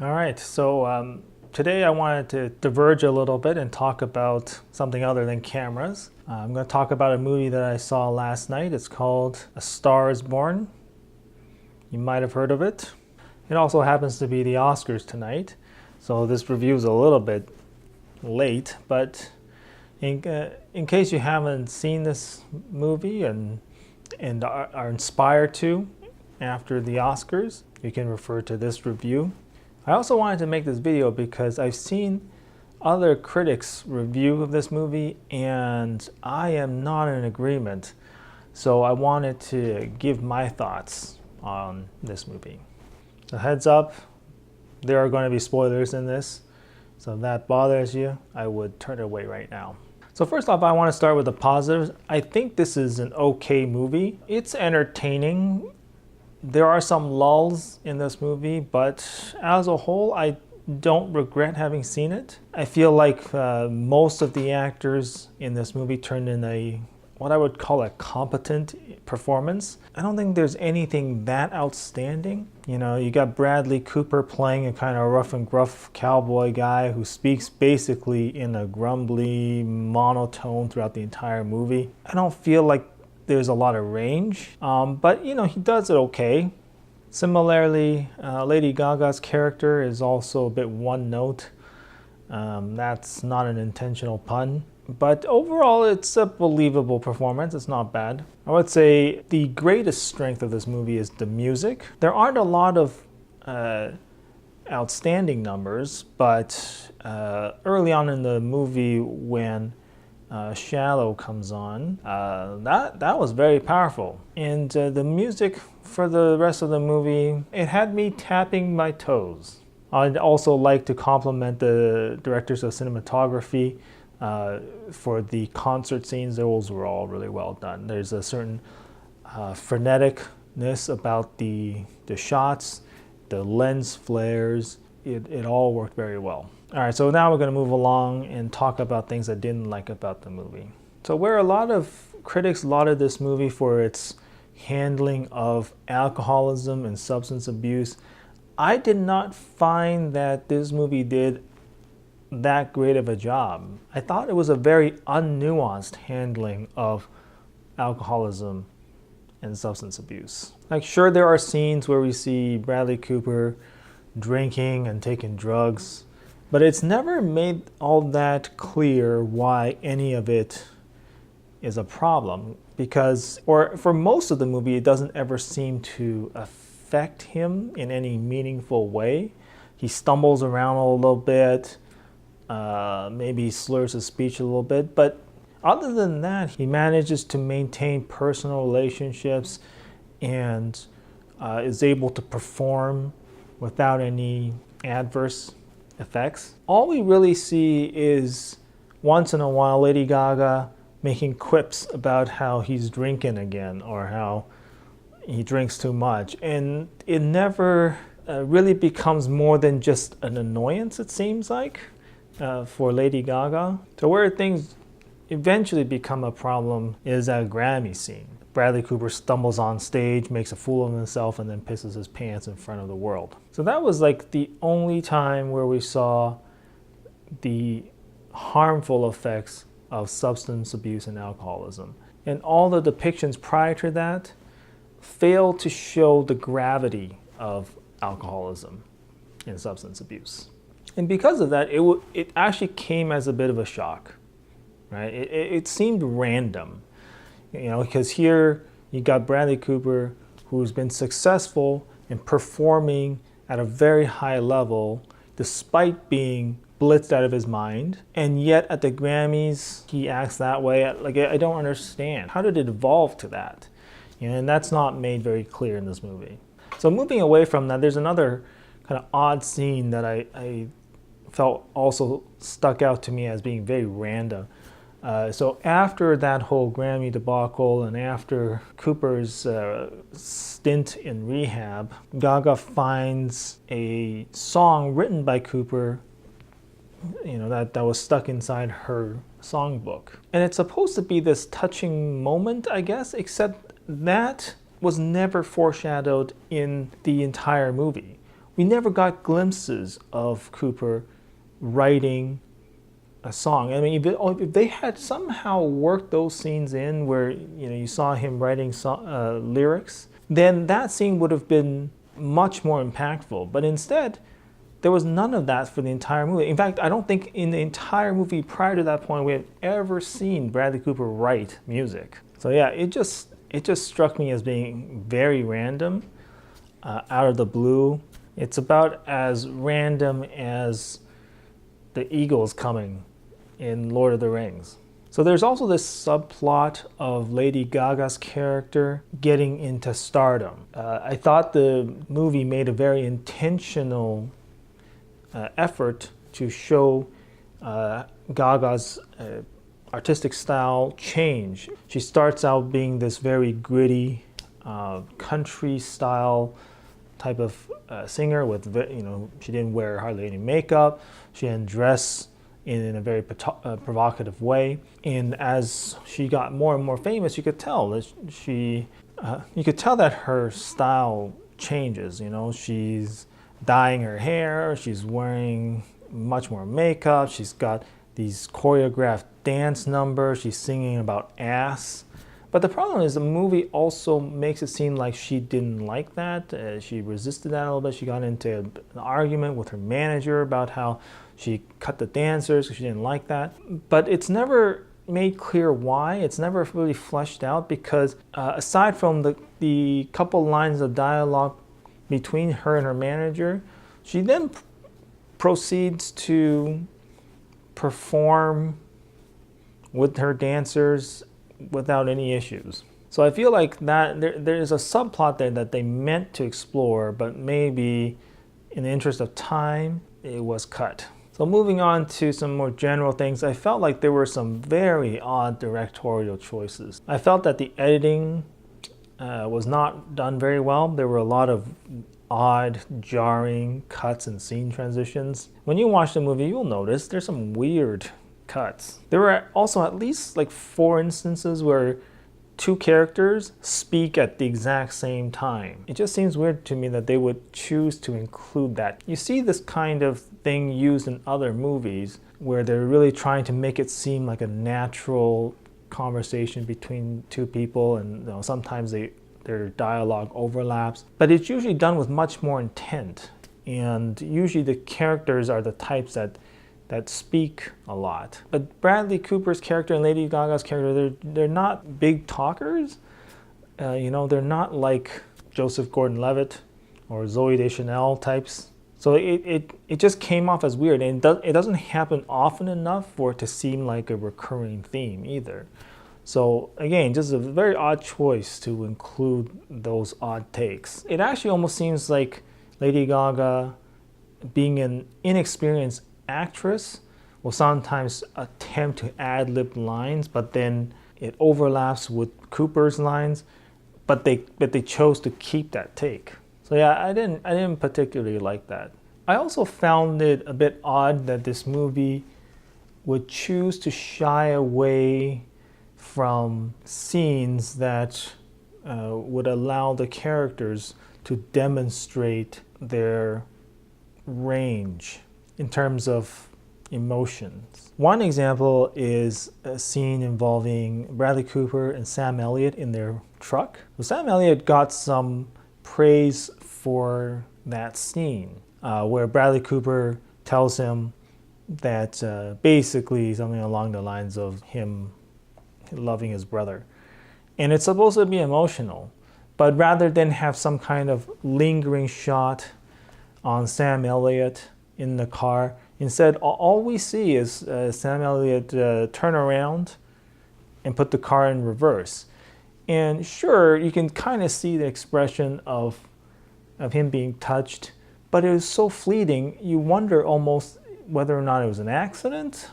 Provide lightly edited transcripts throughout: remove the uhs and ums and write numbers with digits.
All right, so today I wanted to diverge a little bit and talk about something other than cameras. I'm going to talk about a movie that I saw last night. It's called A Star is Born. You might have heard of it. It also happens to be the Oscars tonight, so this review is a little bit late, but in case you haven't seen this movie and are inspired to after the Oscars, you can refer to this review. I also wanted to make this video because I've seen other critics' review of this movie and I am not in agreement. So I wanted to give my thoughts on this movie. So heads up, there are going to be spoilers in this. So if that bothers you, I would turn it away right now. So first off, I want to start with the positives. I think this is an okay movie. It's entertaining. There are some lulls in this movie, but as a whole, I don't regret having seen it. I feel like most of the actors in this movie turned in what I would call a competent performance. I don't think there's anything that outstanding. You know, you got Bradley Cooper playing a kind of rough and gruff cowboy guy who speaks basically in a grumbly monotone throughout the entire movie. I don't feel like there's a lot of range, but you know, he does it okay. Similarly, Lady Gaga's character is also a bit one note. That's not an intentional pun, but overall it's a believable performance. It's not bad. I would say the greatest strength of this movie is the music. There aren't a lot of outstanding numbers, but early on in the movie when Shallow comes on, that was very powerful. And the music for the rest of the movie, it had me tapping my toes. I'd also like to compliment the directors of cinematography for the concert scenes. Those were all really well done. There's a certain freneticness about the shots, the lens flares. It all worked very well. All right, so now we're going to move along and talk about things I didn't like about the movie. So where a lot of critics lauded this movie for its handling of alcoholism and substance abuse, I did not find that this movie did that great of a job. I thought it was a very unnuanced handling of alcoholism and substance abuse. Like, sure, there are scenes where we see Bradley Cooper drinking and taking drugs, but it's never made all that clear why any of it is a problem, because, or for most of the movie, it doesn't ever seem to affect him in any meaningful way. He stumbles around a little bit, maybe slurs his speech a little bit, but other than that, he manages to maintain personal relationships and is able to perform without any adverse effects. All we really see is once in a while Lady Gaga making quips about how he's drinking again or how he drinks too much, and it never really becomes more than just an annoyance, it seems like, for Lady Gaga. So where things eventually become a problem is that Grammy scene. Bradley Cooper stumbles on stage, makes a fool of himself, and then pisses his pants in front of the world. So that was like the only time where we saw the harmful effects of substance abuse and alcoholism. And all the depictions prior to that failed to show the gravity of alcoholism and substance abuse. And because of that, it actually came as a bit of a shock, right? It seemed random. You know, because here you got Bradley Cooper, who's been successful in performing at a very high level despite being blitzed out of his mind, and yet at the Grammys he acts that way. Like, I don't understand. How did it evolve to that? You know, and that's not made very clear in this movie. So moving away from that, there's another kind of odd scene that I felt also stuck out to me as being very random. So after that whole Grammy debacle and after Cooper's stint in rehab, Gaga finds a song written by Cooper, you know, that was stuck inside her songbook. And it's supposed to be this touching moment, I guess, except that was never foreshadowed in the entire movie. we never got glimpses of Cooper writing a song. I mean, if they had somehow worked those scenes in where you saw him writing lyrics, then that scene would have been much more impactful. But instead, there was none of that for the entire movie. In fact, I don't think in the entire movie prior to that point we had ever seen Bradley Cooper write music. So yeah, it just struck me as being very random, out of the blue. It's about as random as the Eagles coming in Lord of the Rings. So there's also this subplot of Lady Gaga's character getting into stardom. I thought the movie made a very intentional effort to show Gaga's artistic style change. She starts out being this very gritty country style type of singer with, she didn't wear hardly any makeup. She didn't dress in a very provocative way. And as she got more and more famous, you could tell that her style changes. She's dyeing her hair, she's wearing much more makeup, she's got these choreographed dance numbers, she's singing about ass. But the problem is the movie also makes it seem like she didn't like that. She resisted that a little bit. She got into an argument with her manager about how she cut the dancers because she didn't like that. But it's never made clear why. It's never really fleshed out because aside from the couple lines of dialogue between her and her manager, she then proceeds to perform with her dancers without any issues. So I feel like that there's a subplot there that they meant to explore, but maybe in the interest of time, it was cut. So moving on to some more general things, I felt like there were some very odd directorial choices. I felt that the editing was not done very well. There were a lot of odd, jarring cuts and scene transitions. When you watch the movie, you'll notice there's some weird cuts. There were also at least like 4 instances where 2 characters speak at the exact same time. It just seems weird to me that they would choose to include that. You see this kind of thing used in other movies where they're really trying to make it seem like a natural conversation between 2 people, and sometimes their dialogue overlaps, but it's usually done with much more intent, and usually the characters are the types that speak a lot. But Bradley Cooper's character and Lady Gaga's character, they're not big talkers. They're not like Joseph Gordon-Levitt or Zooey Deschanel types. So it just came off as weird, and it doesn't happen often enough for it to seem like a recurring theme either. So again, just a very odd choice to include those odd takes. It actually almost seems like Lady Gaga, being an inexperienced actress, will sometimes attempt to ad-lib lines, but then it overlaps with Cooper's lines, but they chose to keep that take. So yeah, I didn't particularly like that. I also found it a bit odd that this movie would choose to shy away from scenes that would allow the characters to demonstrate their range in terms of emotions. One example is a scene involving Bradley Cooper and Sam Elliott in their truck. So Sam Elliott got some praise for that scene where Bradley Cooper tells him that basically something along the lines of him loving his brother. And it's supposed to be emotional, but rather than have some kind of lingering shot on Sam Elliott in the car, instead all we see is Sam Elliott turn around and put the car in reverse. And sure, you can kind of see the expression of him being touched, but it was so fleeting, you wonder almost whether or not it was an accident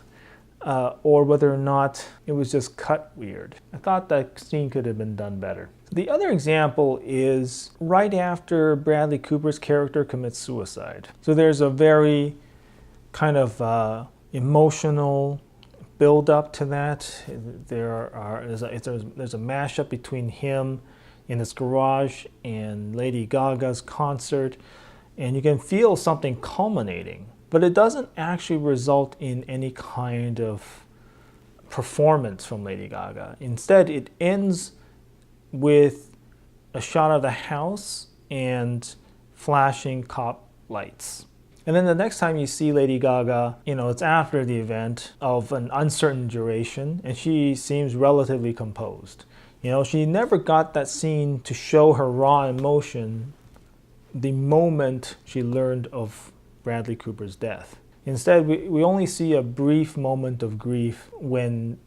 or whether or not it was just cut weird. I thought that scene could have been done better. The other example is right after Bradley Cooper's character commits suicide. So there's a very kind of emotional build up to that. There's a mashup between him in his garage and Lady Gaga's concert. and you can feel something culminating, but it doesn't actually result in any kind of performance from Lady Gaga. Instead, it ends with a shot of the house and flashing cop lights. And then the next time you see Lady Gaga, it's after the event of an uncertain duration, and she seems relatively composed. She never got that scene to show her raw emotion the moment she learned of Bradley Cooper's death. Instead, we only see a brief moment of grief when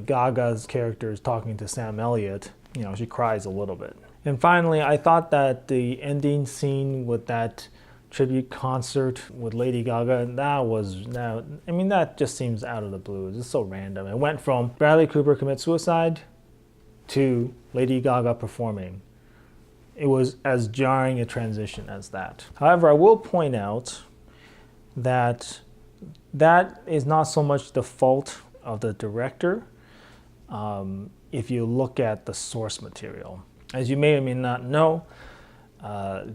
Gaga's character is talking to Sam Elliott. She cries a little bit. And finally, I thought that the ending scene with that tribute concert with Lady Gaga, that just seems out of the blue. It's just so random. It went from Bradley Cooper commits suicide to Lady Gaga performing. It was as jarring a transition as that. However, I will point out that is not so much the fault of the director if you look at the source material. As you may or may not know,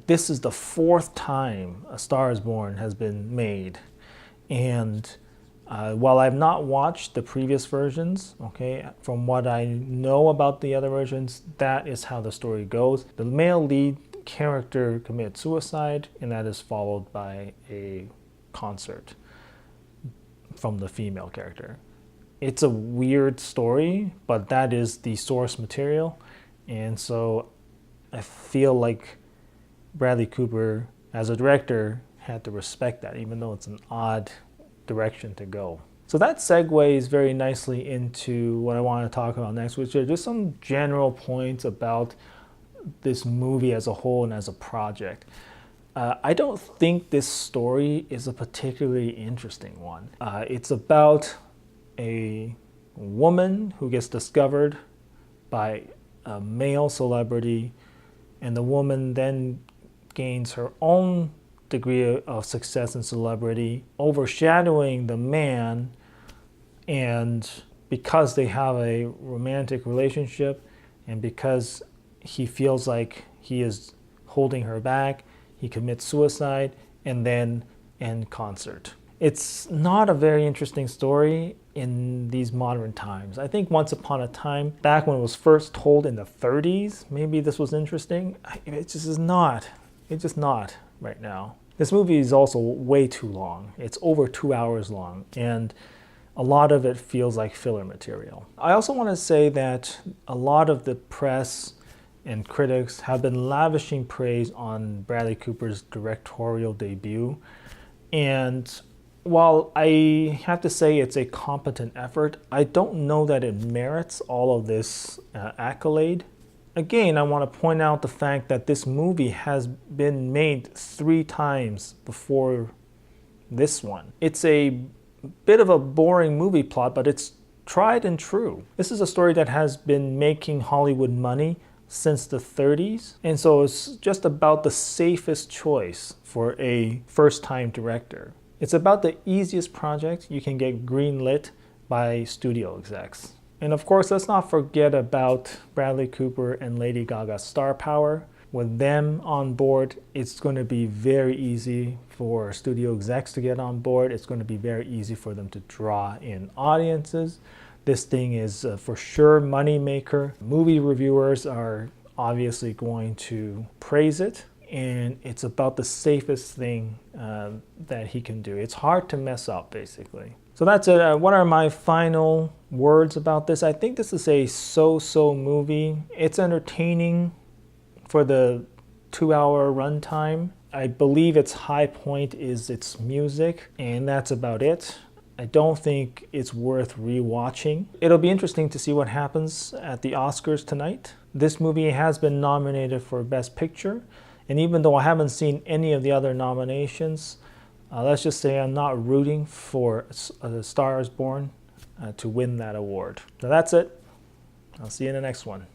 this is the 4th time A Star is Born has been made. And while I've not watched the previous versions, from what I know about the other versions, that is how the story goes. The male lead character commits suicide, and that is followed by a concert from the female character. It's a weird story, but that is the source material. And so I feel like Bradley Cooper, as a director, had to respect that, even though it's an odd direction to go. So that segues very nicely into what I want to talk about next, which are just some general points about this movie as a whole and as a project. I don't think this story is a particularly interesting one. It's about a woman who gets discovered by a male celebrity, and the woman then gains her own degree of success and celebrity, overshadowing the man. And because they have a romantic relationship, and because he feels like he is holding her back, he commits suicide and then end concert. It's not a very interesting story in these modern times. I think once upon a time, back when it was first told in the 30s, maybe this was interesting. It just is not. It's just not right now. This movie is also way too long. It's over 2 hours long, and a lot of it feels like filler material. I also want to say that a lot of the press and critics have been lavishing praise on Bradley Cooper's directorial debut. And while I have to say it's a competent effort, I don't know that it merits all of this accolade. Again, I want to point out the fact that this movie has been made 3 times before this one. It's a bit of a boring movie plot, but it's tried and true. This is a story that has been making Hollywood money since the 30s, and so it's just about the safest choice for a first-time director. It's about the easiest project you can get greenlit by studio execs. And of course, let's not forget about Bradley Cooper and Lady Gaga's star power. With them on board, it's going to be very easy for studio execs to get on board. It's going to be very easy for them to draw in audiences. This thing is for sure money maker. Movie reviewers are obviously going to praise it, and it's about the safest thing that he can do. It's hard to mess up, basically. So that's it. What are my final words about this? I think this is a so-so movie. It's entertaining for the 2-hour runtime. I believe its high point is its music, and that's about it. I don't think it's worth rewatching. It'll be interesting to see what happens at the Oscars tonight. This movie has been nominated for Best Picture, and even though I haven't seen any of the other nominations, let's just say I'm not rooting for A Star is Born to win that award. So that's it. I'll see you in the next one.